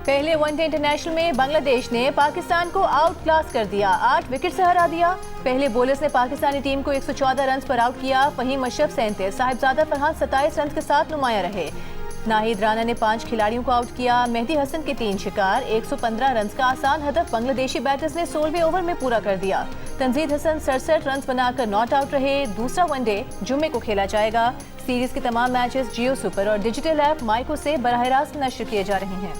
पहले one day international में बांग्लादेश ने पाकिस्तान को आउट क्लास कर दिया, 8 विकेट से हरा दिया। पहले बॉलर्स ने पाकिस्तानी टीम को 114 रन पर आउट किया। फहीम अशरफ 37, साहिबजादा फरहान 27 रन के साथ नुमाया रहे। नाहिद राना ने 5 खिलाड़ियों को आउट किया। मेहदी हसन के 3 शिकार, 115 रन का आसान हदफ बांग्लादेशी बैटर्स ने 16वें ओवर में पूरा कर दिया। तंजीद हसन 67 रन बनाकर नॉट आउट रहे। दूसरा वनडे जुम्मे को खेला जाएगा। सीरीज के तमाम मैचेस जियो सुपर और डिजिटल ऐप माइको से बराह रास्त नश्र किए जा रहे हैं।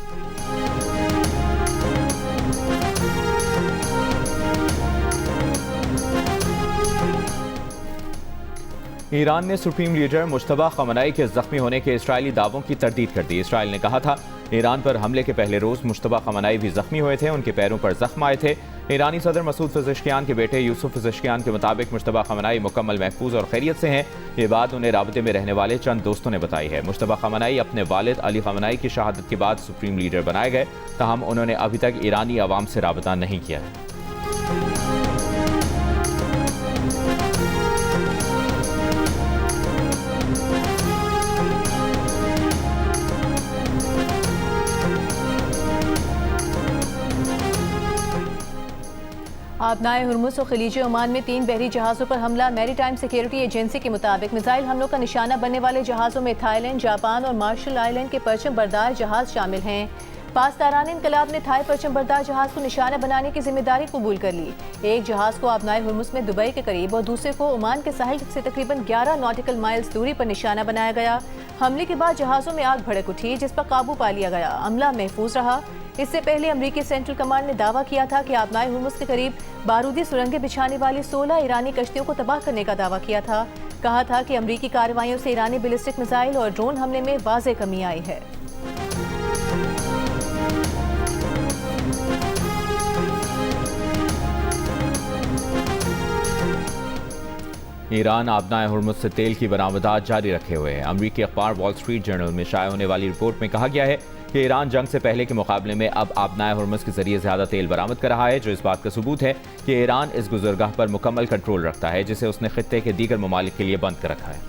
ईरान ने सुप्रीम लीडर मुश्तबा खमनाई के जख्मी होने के इजरायली दावों की तरदीद कर दी। इसराइल ने कहा था ईरान पर हमले के पहले रोज मुश्तबा खमनाई भी जख्मी हुए थे, उनके पैरों पर जख्म आए थे। ईरानी सदर मसूद पेजेश्कियान के बेटे यूसुफ पेजेश्कियान के मुताबिक मुश्तबा खमनाई मुकम्मल महफूज और खैरियत से हैं। ये बात उन्हें राबते में रहने वाले चंद दोस्तों ने बताई है। मुश्तबा खमनाई अपने वालिद अली खमनाई की शहादत के बाद सुप्रीम लीडर बनाए गए, ताहम उन्होंने अभी तक ईरानी अवाम से राबता नहीं किया है। आबनाए हुर्मुज़ और खलीज ओमान में 3 बहरी जहाज़ों पर हमला। मैरीटाइम सिक्योरिटी एजेंसी के मुताबिक मिसाइल हमलों का निशाना बनने वाले जहाज़ों में थाईलैंड, जापान और मार्शल आइलैंड के परचम बरदार जहाज़ शामिल हैं। पासदारान इनकलाब ने थाई परचम बरदार जहाज़ को निशाना बनाने की जिम्मेदारी कबूल कर ली। एक जहाज़ को आबनाए हुर्मुज़ में दुबई के करीब और दूसरे को ओमान के साहिल से तकरीबन 11 नॉटिकल माइल्स दूरी पर निशाना बनाया गया। हमले के बाद जहाज़ों में आग भड़क उठी, जिस पर काबू पा लिया गया। अमला महफूज रहा। इससे पहले अमरीकी सेंट्रल कमांड ने दावा किया था कि आबनाए हुर्मुज़ के करीब बारूदी सुरंगें बिछाने वाली 16 ईरानी कश्तियों को तबाह करने का दावा किया था। कहा था कि अमरीकी कार्रवाइयों से ईरानी बैलिस्टिक मिसाइल और ड्रोन हमले में वाज़ेह कमी आई है। ईरान आबनाए हुर्मुज़ से तेल की बरामदात जारी रखे हुए है। अमरीकी अखबार वॉल स्ट्रीट जर्नल में शाया होने वाली रिपोर्ट में कहा गया है कि ईरान जंग से पहले के मुकाबले में अब आबनाए हुर्मुज़ के जरिए ज्यादा तेल बरामद कर रहा है, जो इस बात का सबूत है कि ईरान इस गुजरगाह पर मुकम्मल कंट्रोल रखता है, जिसे उसने खित्ते के दीगर ममालिक के लिए बंद कर रखा है।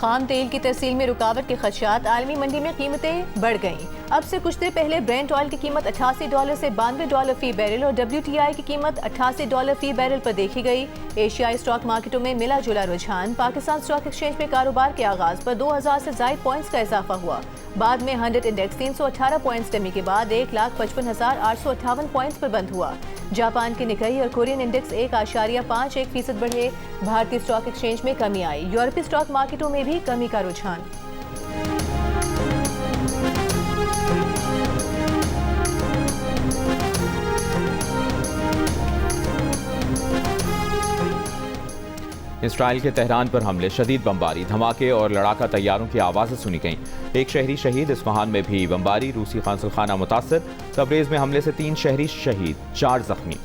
खाम तेल की तरसील में रुकावट के खदशात, आलमी मंडी में कीमतें बढ़ गईं। अब से कुछ देर पहले ब्रेंट ऑयल की कीमत $88 से $92 फी बैरल और WTI की कीमत $88 फी बैरल पर देखी गई। एशियाई स्टॉक मार्केटों में मिला जुला रुझान। पाकिस्तान स्टॉक एक्सचेंज में कारोबार के आगाज पर 2000 से ज़ायद पॉइंट्स का इजाफा हुआ। बाद में 100 इंडेक्स 318 पॉइंट्स कमी के बाद 1,55,858 पॉइंट्स पर बंद हुआ। जापान के निकाई और कोरियन इंडेक्स 1.51% बढ़े। भारतीय स्टॉक एक्सचेंज में कमी आई। यूरोपीय स्टॉक मार्केटों में भी कमी का रुझान। इसराइल के तेहरान पर हमले, शदीद बमबारी, धमाके और लड़ाका तैयारों की आवाज़ें सुनी गईं। एक शहरी शहीद, इस्फहान में भी बमबारी, रूसी कांसुलखाना मुतासर। तबरेज़ में हमले से 3 शहरी शहीद, 4 जख्मी।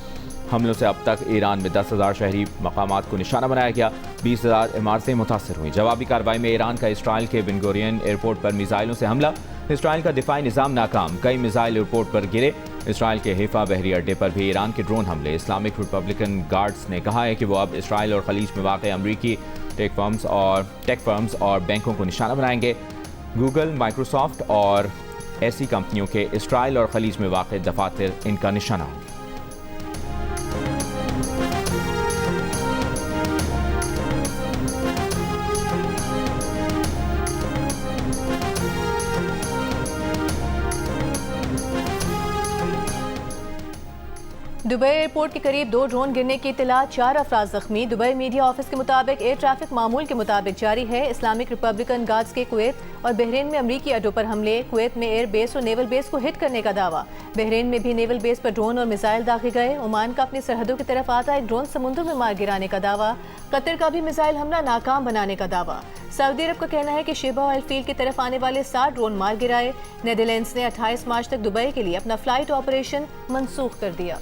हमलों से अब तक ईरान में 10,000 शहरी मकामात को निशाना बनाया गया, 20,000 इमारतें मुतासर हुई। जवाबी कार्रवाई में ईरान का इसराइल के बिन गुरियन एयरपोर्ट पर मिसाइलों से हमला। इसराइल का दिफाई निज़ाम नाकाम, कई मिसाइल एयरपोर्ट पर गिरे। इसराइल के हिफा बहरी अड्डे पर भी ईरान के ड्रोन हमले। इस्लामिक रिपब्लिकन गार्ड्स ने कहा है कि वो अब इसराइल और खलीज में वाक़ अमरीकी टेक फर्म्स और बैंकों को निशाना बनाएंगे। गूगल, माइक्रोसॉफ्ट और ऐसी कंपनियों के इसराइल और खलीज में वाक़ दफातर इनका निशाना होंगे। दुबई एयरपोर्ट के करीब 2 ड्रोन गिरने की इत्तला, 4 अफराद जख्मी। दुबई मीडिया ऑफिस के मुताबिक एयर ट्रैफिक मामूल के मुताबिक जारी है। इस्लामिक रिपब्लिकन गार्ड्स के कुवैत और बहरीन में अमरीकी अड्डों पर हमले। कुवैत में एयर बेस और नेवल बेस को हिट करने का दावा। बहरीन में भी नेवल बेस पर ड्रोन और मिसाइल दागे गए। ओमान का अपनी सरहदों की तरफ आता एक ड्रोन समुद्र में मार गिराने का दावा। कतर का भी मिसाइल हमला नाकाम बनाने का दावा। सऊदी अरब का कहना है कि शेबा ऑयल फील्ड की तरफ आने वाले 60 ड्रोन मार गिराए। नीदरलैंड्स ने 28 मार्च तक दुबई के लिए अपना फ्लाइट ऑपरेशन मनसूख कर दिया।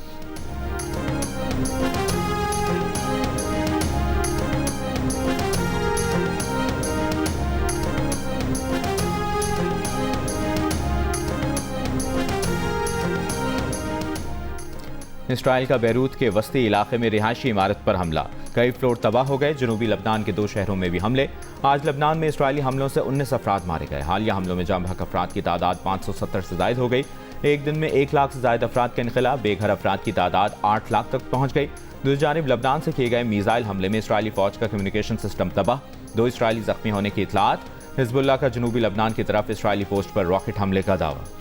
इसराइल का बैरूत के वस्ती इलाके में रिहायशी इमारत पर हमला, कई फ्लोर तबाह हो गए। जनूबी लबनान के 2 शहरों में भी हमले। आज लबनान में इसराइली हमलों से 19 अफराद मारे गए। हालिया हमलों में जाम बहक अफराद की तादाद 570 से जायद हो गई। एक दिन में 1 लाख से जायद अफराद के इनखिला, बेघर अफराद की तादाद 8 लाख तक पहुँच गई। दूसरी जानिब लबनान से किए गए मीज़ाइल हमले में इसराइली फौज का कम्युनिकेशन सिस्टम तबाह, 2 इसराइली जख्मी होने की इतलात। हिजबुल्लाह का जनूबी लबनान की तरफ इसराइली पोस्ट पर रॉकेट हमले का दावा।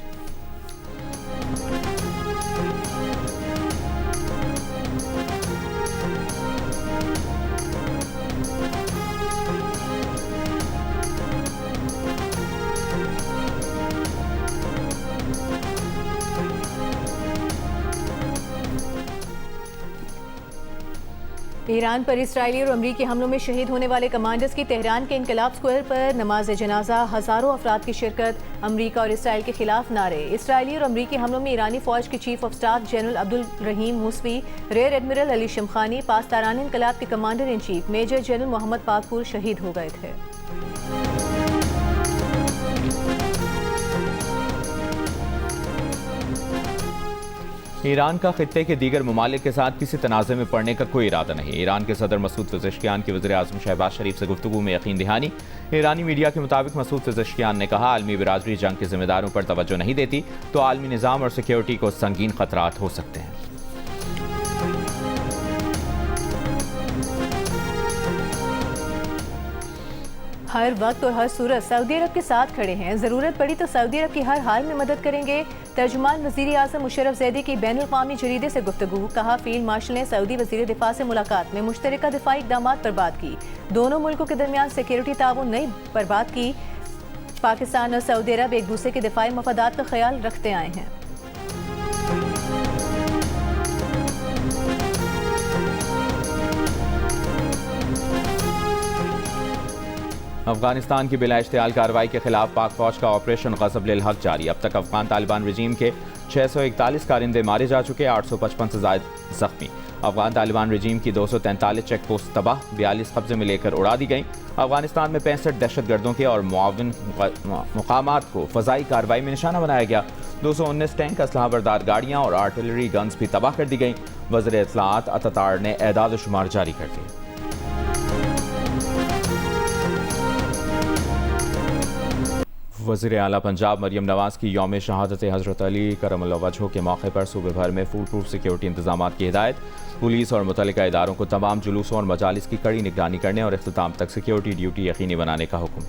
ईरान पर इसराइली और अमरीकी हमलों में शहीद होने वाले कमांडर्स की तेहरान के इनकलाब स्क्वायर पर नमाज जनाजा, हज़ारों अफराद की शिरकत। अमरीका और इसराइल के खिलाफ नारे। इसराइली और अमरीकी हमलों में ईरानी फौज के chief of staff general Abdul Rahim Mousavi, rear admiral Ali Shamkhani, पासदारान इनकलाब के commander in chief major general Mohammad Pakpour शहीद हो गए थे। ईरान का खित्ते के दीगर ममालिक के साथ किसी तनाज़े में पड़ने का कोई इरादा नहीं। ईरान के सदर मसूद पेज़ेश्कियान की वज़ीर आज़म शहबाज शरीफ से गुफ्तगू में यकीन दहानी। ईरानी मीडिया के मुताबिक मसूद पेज़ेश्कियान ने कहा, आलमी बिरादरी जंग के जिम्मेदारों पर तवज्जो नहीं देती तो आलमी निज़ाम और सिक्योरिटी को संगीन खतरात हो सकते हैं। हर वक्त और हर सूरत सऊदी अरब के साथ खड़े हैं। ज़रूरत पड़ी तो सऊदी अरब की हर हाल में मदद करेंगे। तर्जुमान वज़ीर आज़म मुशर्रफ ज़ैदी की बैनुल अक़वामी जरीदे से गुफ्तगू। कहा, फील्ड मार्शल ने सऊदी वज़ीर दिफा से मुलाकात में मुश्तरका दिफाई इक़दामात पर बात की। दोनों मुल्कों के दरमियान सिक्योरिटी ताउन नई पर बात की। पाकिस्तान और सऊदी अरब एक दूसरे के दिफाई मफादात का ख्याल रखते आए हैं। अफगानिस्तान की बिला इश्तियाल कार्रवाई के खिलाफ पाक फौज का ऑपरेशन ग़ज़ब लिल हक़ जारी। अब तक अफगान तालिबान रजीम के 641 कारिंदे मारे जा चुके, 855 से ज़ायद ज़ख्मी। अफगान तालिबान रजीम की 243 चेक पोस्ट तबाह, 42 कब्जे में लेकर उड़ा दी गई। अफगानिस्तान में 65 दहशतगर्दों के और मुआविन मुकामात को फ़ज़ाई कार्रवाई में निशाना बनाया गया। 219 टैंक, असलहा बरदार गाड़ियाँ और आर्टिलरी गन्स भी तबाह कर दी गई। वज़ीर इत्तलाआत अतातार ने एदाद शुमार जारी कर दिए। वज़ीर आला पंजाब मरियम नवाज़ की यौम शहादत हज़रत अली करमल्लाह वजहो के मौके पर सूबे भर में फूल प्रूफ सिक्योरिटी इंतजामात की हिदायत। पुलिस और मुतल्लिका इदारों को तमाम जुलूसों और मजालिस की कड़ी निगरानी करने और इख्तिताम तक सिक्योरिटी ड्यूटी यकीनी बनाने का हुक्म।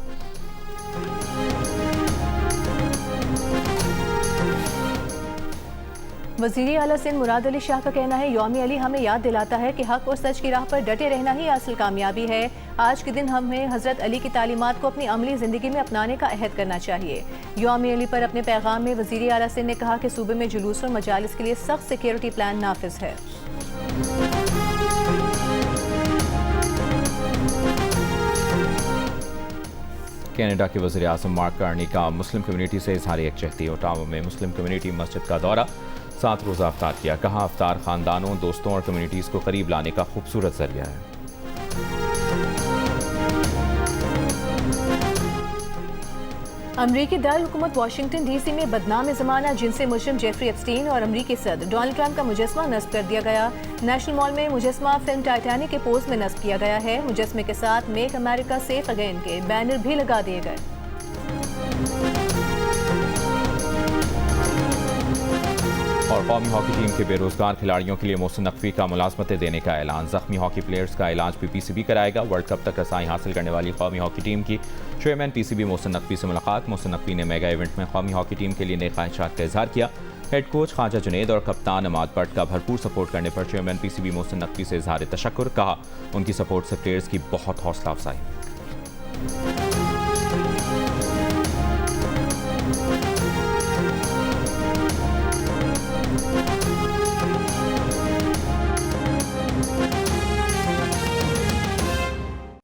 वज़ीर आला सिंध मुराद अली शाह का कहना है, यौम अली हमें याद दिलाता है कि हक और सच की राह पर डटे रहना ही असल कामयाबी है। आज के दिन हमें हज़रत अली की तालीमात को अपनी अमली ज़िंदगी में अपनाने का अहद करना चाहिए। यौम अली पर अपने पैगाम में वज़ीर आला सिंध ने कहा कि सूबे में जुलूस और मजालिस के लिए सख्त सिक्योरिटी प्लान नाफिज है। कनाडा के वज़ीर आज़म मार्क कार्नी का मुस्लिम कम्युनिटी से इज़हार यकजहती। ओटावा में मुस्लिम कम्युनिटी मस्जिद का दौरा, 7 रोज़ा अफ्तार किया। कहा, अफ्तार ख़ानदानों, दोस्तों और कम्युनिटीज़ को करीब लाने का खूबसूरत ज़रिया है। अमरीकी दारुल हुकूमत वाशिंगटन डीसी में बदनाम ज़माना जिनसे मुजरिम जेफरी एप्स्टीन और अमरीकी सदर डोनाल्ड ट्रंप का मुजस्समा नस्ब कर दिया गया। नेशनल मॉल में मुजस्समा फिल्म टाइटैनिक के पोज में नस्ब किया गया है। मुजस्समे के साथ मेक अमेरिका सेफ अगेन के बैनर भी लगा दिए गए। और कौमी हॉकी टीम के बेरोजगार खिलाड़ियों के लिए मोहसिन नकवी का मुलाजमतें देने का ऐलान। जख्मी हॉकी प्लेयर्स का इलाज भी पीसीबी कराएगा। वर्ल्ड कप तक रसाई हासिल करने वाली कौमी हॉकी टीम की चेयरमैन पीसीबी मोहसिन नकवी से मुलाकात। मोहसिन नकवी ने मेगा इवेंट में कौमी हॉकी टीम के लिए नई ख्वाहिशात का इजहार किया। हेड कोच ख्वाजा जुनैद और कप्तान अमाद भट्ट का भरपूर सपोर्ट करने पर चेयरमैन पीसीबी मोहसिन नकवी से इजहार तशक्कुर। कहा, उनकी सपोर्ट से प्लेयर्स की बहुत हौसला अफजाई।